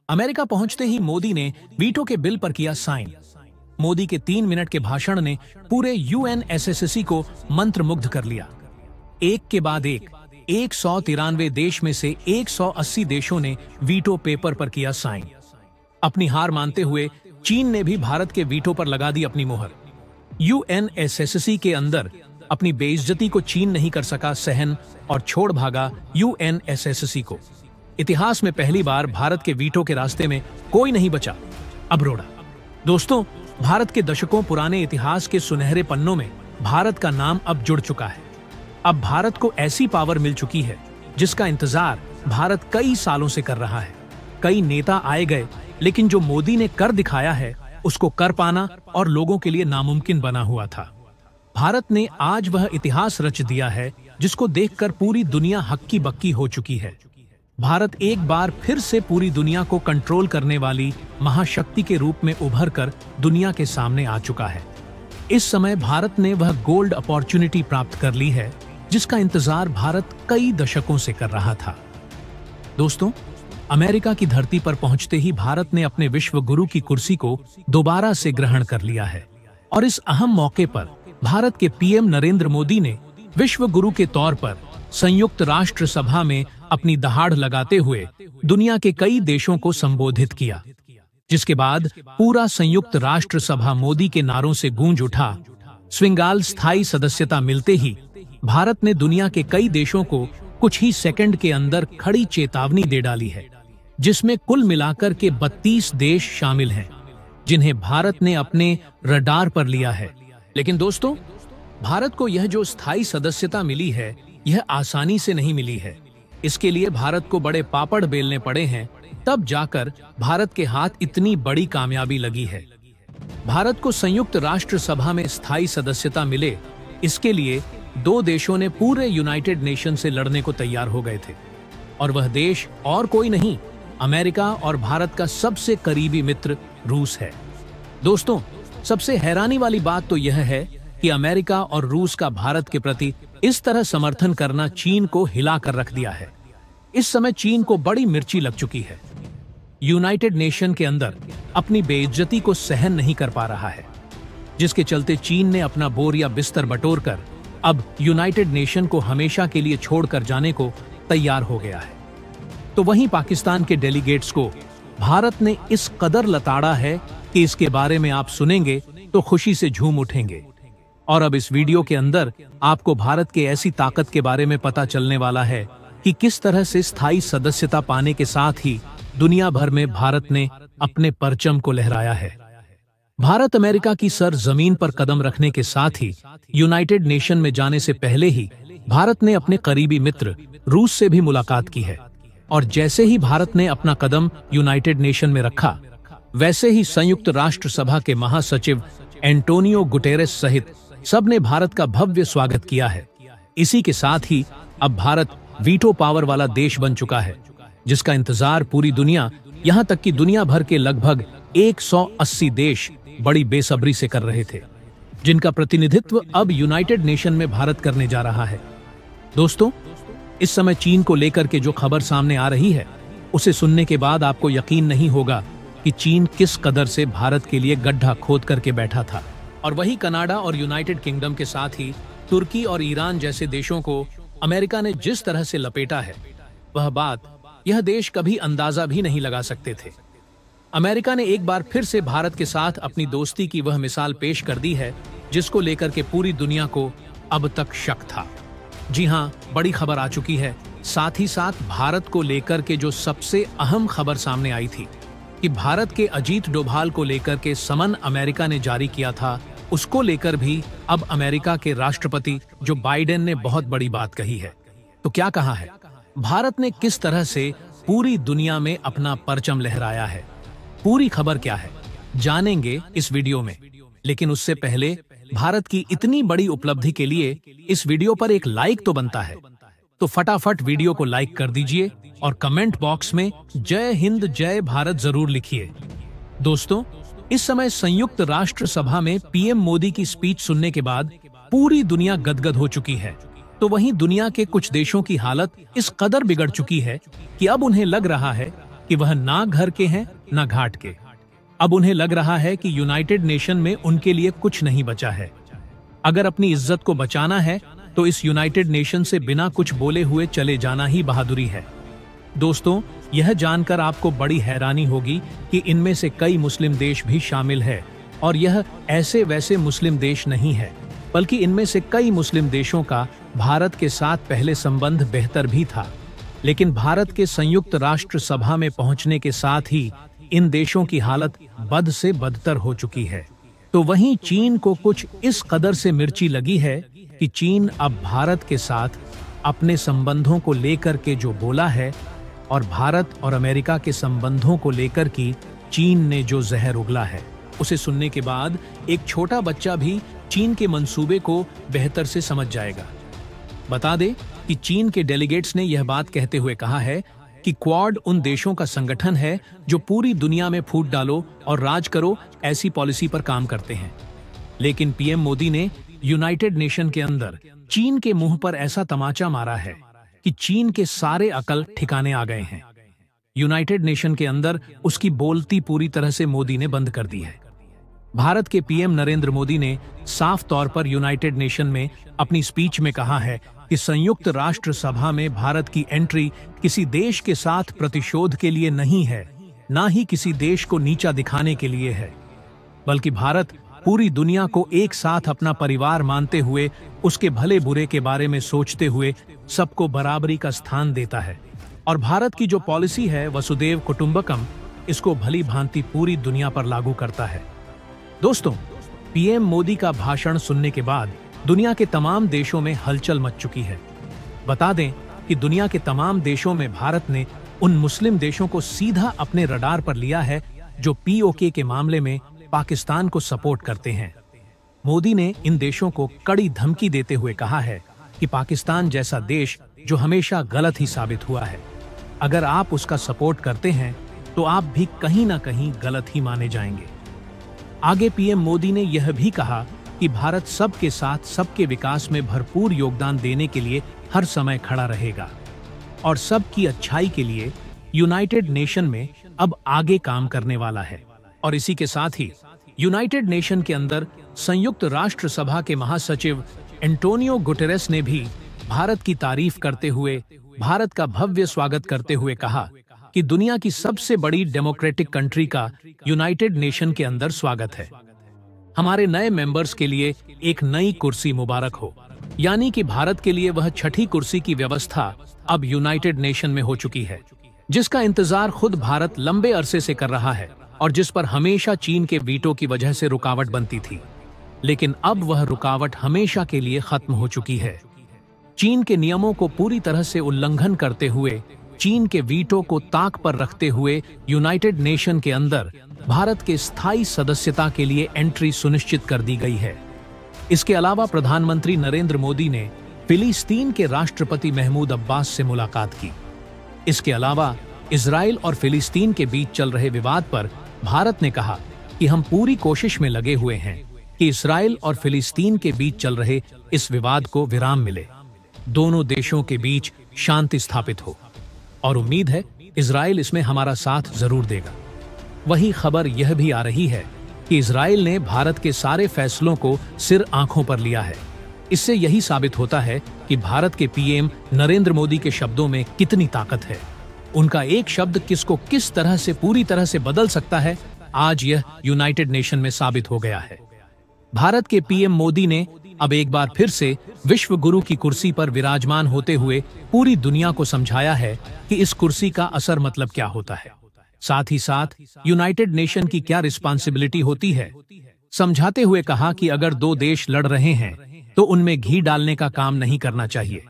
America पहुंचते ही मोदी ने veto के बिल पर किया साइन। मोदी के 3 मिनट के भाषण ने पूरे यूएनएसएससी को मंत्रमुग्ध कर लिया। एक के बाद एक 193 देश में से 180 देशों ने वीटो पेपर पर किया साइन। अपनी हार मानते हुए चीन ने भी भारत के वीटो पर लगा दी अपनी मुहर। यूएनएसएससी के अंदर अपनी बेइज्जती को चीन नहीं कर सका सहन और छोड़ भागा यूएनएसएससी को। इतिहास में पहली बार भारत के वीटो के रास्ते में कोई नहीं बचा, अब रोड़ा। दोस्तों, भारत के दशकों पुराने इतिहास के सुनहरे पन्नों में भारत का नाम अब जुड़ चुका है। अब भारत को ऐसी पावर मिल चुकी है जिसका इंतजार भारत कई सालों से कर रहा है। कई नेता आए गए, लेकिन जो मोदी ने कर दिखाया है उसको कर पाना और लोगों के लिए नामुमकिन बना हुआ था। भारत ने आज वह इतिहास रच दिया है जिसको देखकर पूरी दुनिया हक्की बक्की हो चुकी है। भारत एक बार फिर से पूरी दुनिया को कंट्रोल करने वाली महाशक्ति के रूप में उभर कर दुनिया के सामने आ चुका है। इस समय भारत ने वह गोल्ड अपॉर्चुनिटी प्राप्त कर ली है जिसका इंतजार भारत कई दशकों से कर रहा था। दोस्तों, अमेरिका की धरती पर पहुंचते ही भारत ने अपने विश्व गुरु की कुर्सी को दोबारा से ग्रहण कर लिया है और इस अहम मौके पर भारत के पीएम नरेंद्र मोदी ने विश्व गुरु के तौर पर संयुक्त राष्ट्र सभा में अपनी दहाड़ लगाते हुए दुनिया के कई देशों को संबोधित किया, जिसके बाद पूरा संयुक्त राष्ट्र सभा मोदी के नारों से गूंज उठा। स्विंगाल स्थायी सदस्यता मिलते ही भारत ने दुनिया के कई देशों को कुछ ही सेकंड के अंदर खड़ी चेतावनी दे डाली है, जिसमें कुल मिलाकर के 32 देश शामिल हैं, जिन्हें भारत ने अपने रडार पर लिया है। लेकिन दोस्तों, भारत को यह जो स्थायी सदस्यता मिली है यह आसानी से नहीं मिली है। इसके लिए भारत को बड़े पापड़ बेलने पड़े हैं, तब जाकर भारत के हाथ इतनी बड़ी कामयाबी लगी है। भारत को संयुक्त राष्ट्र सभा में स्थायी सदस्यता मिले, इसके लिए 2 देशों ने पूरे यूनाइटेड नेशन से लड़ने को तैयार हो गए थे, और वह देश और कोई नहीं, अमेरिका और भारत का सबसे करीबी मित्र रूस है। दोस्तों, सबसे हैरानी वाली बात तो यह है कि अमेरिका और रूस का भारत के प्रति इस तरह समर्थन करना चीन को हिला कर रख दिया है। इस समय चीन को बड़ी मिर्ची लग चुकी है। यूनाइटेड नेशन के अंदर अपनी बेइज्जती को सहन नहीं कर पा रहा है, जिसके चलते चीन ने अपना बोरिया बिस्तर बटोरकर अब यूनाइटेड नेशन को हमेशा के लिए छोड़कर जाने को तैयार हो गया है। तो वहीं पाकिस्तान के डेलीगेट्स को भारत ने इस कदर लताड़ा है कि इसके बारे में आप सुनेंगे तो खुशी से झूम उठेंगे। और अब इस वीडियो के अंदर आपको भारत के ऐसी ताकत के बारे में पता चलने वाला है कि किस तरह से स्थायी सदस्यता पाने के साथ ही दुनिया भर में भारत ने अपने परचम को लहराया है। भारत अमेरिका की सर जमीन पर कदम रखने के साथ ही यूनाइटेड नेशन में जाने से पहले ही भारत ने अपने करीबी मित्र रूस से भी मुलाकात की है। और जैसे ही भारत ने अपना कदम यूनाइटेड नेशन में रखा, वैसे ही संयुक्त राष्ट्र सभा के महासचिव एंटोनियो गुटेरेस सहित सबने भारत का भव्य स्वागत किया है। इसी के साथ ही अब भारत वीटो पावर वाला देश बन चुका है, जिसका इंतजार पूरी दुनिया, यहाँ तक कि दुनिया भर के लगभग 180 देश बड़ी बेसब्री से कर रहे थे, जिनका प्रतिनिधित्व अब यूनाइटेड नेशन में भारत करने जा रहा है। दोस्तों, इस समय चीन को लेकर के जो खबर सामने आ रही है, उसे सुनने के बाद आपको यकीन नहीं होगा कि चीन किस कदर से भारत के लिए गड्ढा खोद करके बैठा था। और वही कनाडा और यूनाइटेड किंगडम के साथ ही तुर्की और ईरान जैसे देशों को अमेरिका ने जिस तरह से लपेटा है, वह बात यह देश कभी अंदाजा भी नहीं लगा सकते थे। अमेरिका ने एक बार फिर से भारत के साथ अपनी दोस्ती की वह मिसाल पेश कर दी है जिसको लेकर के पूरी दुनिया को अब तक शक था। जी हाँ, बड़ी खबर आ चुकी है। साथ ही साथ भारत को लेकर के जो सबसे अहम खबर सामने आई थी कि भारत के अजीत डोभाल को लेकर के समन अमेरिका ने जारी किया था, उसको लेकर भी अब अमेरिका के राष्ट्रपति जो बाइडेन ने बहुत बड़ी बात कही है। तो क्या कहा है? भारत ने किस तरह से पूरी दुनिया में अपना परचम लहराया है? पूरी खबर क्या है, जानेंगे इस वीडियो में। लेकिन उससे पहले भारत की इतनी बड़ी उपलब्धि के लिए इस वीडियो पर एक लाइक तो बनता है, तो फटाफट वीडियो को लाइक कर दीजिए और कमेंट बॉक्स में जय हिंद जय भारत जरूर लिखिए। दोस्तों, इस समय संयुक्त राष्ट्र सभा में पीएम मोदी की स्पीच सुनने के बाद पूरी दुनिया गदगद हो चुकी है। तो वहीं दुनिया के कुछ देशों की हालत इस कदर बिगड़ चुकी है कि अब उन्हें लग रहा है कि वह ना घर के हैं ना घाट के। अब उन्हें लग रहा है कि यूनाइटेड नेशन में उनके लिए कुछ नहीं बचा है। अगर अपनी इज्जत को बचाना है तो इस यूनाइटेड नेशन से बिना कुछ बोले हुए चले जाना ही बहादुरी है। दोस्तों, यह जानकर आपको बड़ी हैरानी होगी कि इनमें से कई मुस्लिम देश भी शामिल है, और यह ऐसे वैसे मुस्लिम देश नहीं है, बल्कि इनमें से कई मुस्लिम देशों का भारत के साथ पहले संबंध बेहतर भी था। लेकिन भारत के संयुक्त राष्ट्र सभा में पहुंचने के साथ ही इन देशों की हालत बद से बदतर हो चुकी है। तो वहीं चीन को कुछ इस कदर से मिर्ची लगी है कि चीन अब भारत के साथ अपने संबंधों को लेकर के जो बोला है, और भारत और अमेरिका के संबंधों को लेकर की चीन ने जो जहर उगला है, उसे सुनने के बाद एक छोटा बच्चा भी चीन के मंसूबे को बेहतर से समझ जाएगा। बता दें कि चीन के डेलीगेट्स ने यह बात कहते हुए कहा है कि क्वाड उन देशों का संगठन है जो पूरी दुनिया में फूट डालो और राज करो ऐसी पॉलिसी पर काम करते हैं। लेकिन पीएम मोदी ने यूनाइटेड नेशन के अंदर चीन के मुंह पर ऐसा तमाचा मारा है कि चीन के सारे अकल ठिकाने आ गए हैं। यूनाइटेड नेशन के अंदर उसकी बोलती पूरी तरह से मोदी ने बंद कर दी है। भारत के पीएम नरेंद्र मोदी ने साफ तौर पर यूनाइटेड नेशन में अपनी स्पीच में कहा है कि संयुक्त राष्ट्र सभा में भारत की एंट्री किसी देश के साथ प्रतिशोध के लिए नहीं है, ना ही किसी देश को नीचा दिखाने के लिए है, बल्कि भारत पूरी दुनिया को एक साथ अपना परिवार मानते हुए उसके भले बुरे के बारे में सोचते हुए सबको बराबरी का स्थान देता है। और भारत की जो पॉलिसी है वसुदेव कुटुंबकम, इसको भली भांति पूरी दुनिया पर लागू करता है। दोस्तों, पीएम मोदी का भाषण सुनने के बाद दुनिया के तमाम देशों में हलचल मच चुकी है। बता दें कि दुनिया के तमाम देशों में भारत ने उन मुस्लिम देशों को सीधा अपने रडार पर लिया है जो पीओके के मामले में पाकिस्तान को सपोर्ट करते हैं। मोदी ने इन देशों को कड़ी धमकी देते हुए कहा है कि पाकिस्तान जैसा देश जो हमेशा गलत ही साबित हुआ है, अगर आप उसका सपोर्ट करते हैं तो आप भी कहीं ना कहीं गलत ही माने जाएंगे। आगे पीएम मोदी ने यह भी कहा कि भारत सबके साथ सबके विकास में भरपूर योगदान देने के लिए हर समय खड़ा रहेगा और सबकी अच्छाई के लिए यूनाइटेड नेशन में अब आगे काम करने वाला है। और इसी के साथ ही यूनाइटेड नेशन के अंदर संयुक्त राष्ट्र सभा के महासचिव एंटोनियो गुटेरेस ने भी भारत की तारीफ करते हुए भारत का भव्य स्वागत करते हुए कहा कि दुनिया की सबसे बड़ी डेमोक्रेटिक कंट्री का यूनाइटेड नेशन के अंदर स्वागत है। हमारे नए मेंबर्स के लिए एक नई कुर्सी मुबारक हो। यानी कि भारत के लिए वह छठी कुर्सी की व्यवस्था अब यूनाइटेड नेशन में हो चुकी है, जिसका इंतजार खुद भारत लंबे अरसे से कर रहा है और जिस पर हमेशा चीन के वीटो की वजह से रुकावट बनती थी। लेकिन अब वह रुकावट हमेशा के लिए खत्म हो चुकी है। चीन के नियमों को पूरी तरह से उल्लंघन करते हुए, चीन के वीटो को ताक पर रखते हुए यूनाइटेड नेशन के अंदर भारत के स्थायी सदस्यता के लिए एंट्री सुनिश्चित कर दी गई है। इसके अलावा प्रधानमंत्री नरेंद्र मोदी ने फिलिस्तीन के राष्ट्रपति महमूद अब्बास से मुलाकात की। इसके अलावा इजराइल और फिलिस्तीन के बीच चल रहे विवाद पर भारत ने कहा कि हम पूरी कोशिश में लगे हुए हैं कि इजराइल और फिलिस्तीन के बीच चल रहे इस विवाद को विराम मिले, दोनों देशों के बीच शांति स्थापित हो, और उम्मीद है इजराइल इसमें हमारा साथ जरूर देगा। वही खबर यह भी आ रही है कि इजराइल ने भारत के सारे फैसलों को सिर आंखों पर लिया है। इससे यही साबित होता है कि भारत के पीएम नरेंद्र मोदी के शब्दों में कितनी ताकत है। उनका एक शब्द किसको किस तरह से पूरी तरह से बदल सकता है, आज यह यूनाइटेड नेशन में साबित हो गया है। भारत के पीएम मोदी ने अब एक बार फिर से विश्व गुरु की कुर्सी पर विराजमान होते हुए पूरी दुनिया को समझाया है कि इस कुर्सी का असर मतलब क्या होता है, साथ ही साथ यूनाइटेड नेशन की क्या रिस्पांसिबिलिटी होती है। समझाते हुए कहा कि अगर दो देश लड़ रहे हैं तो उनमें घी डालने का काम नहीं करना चाहिए।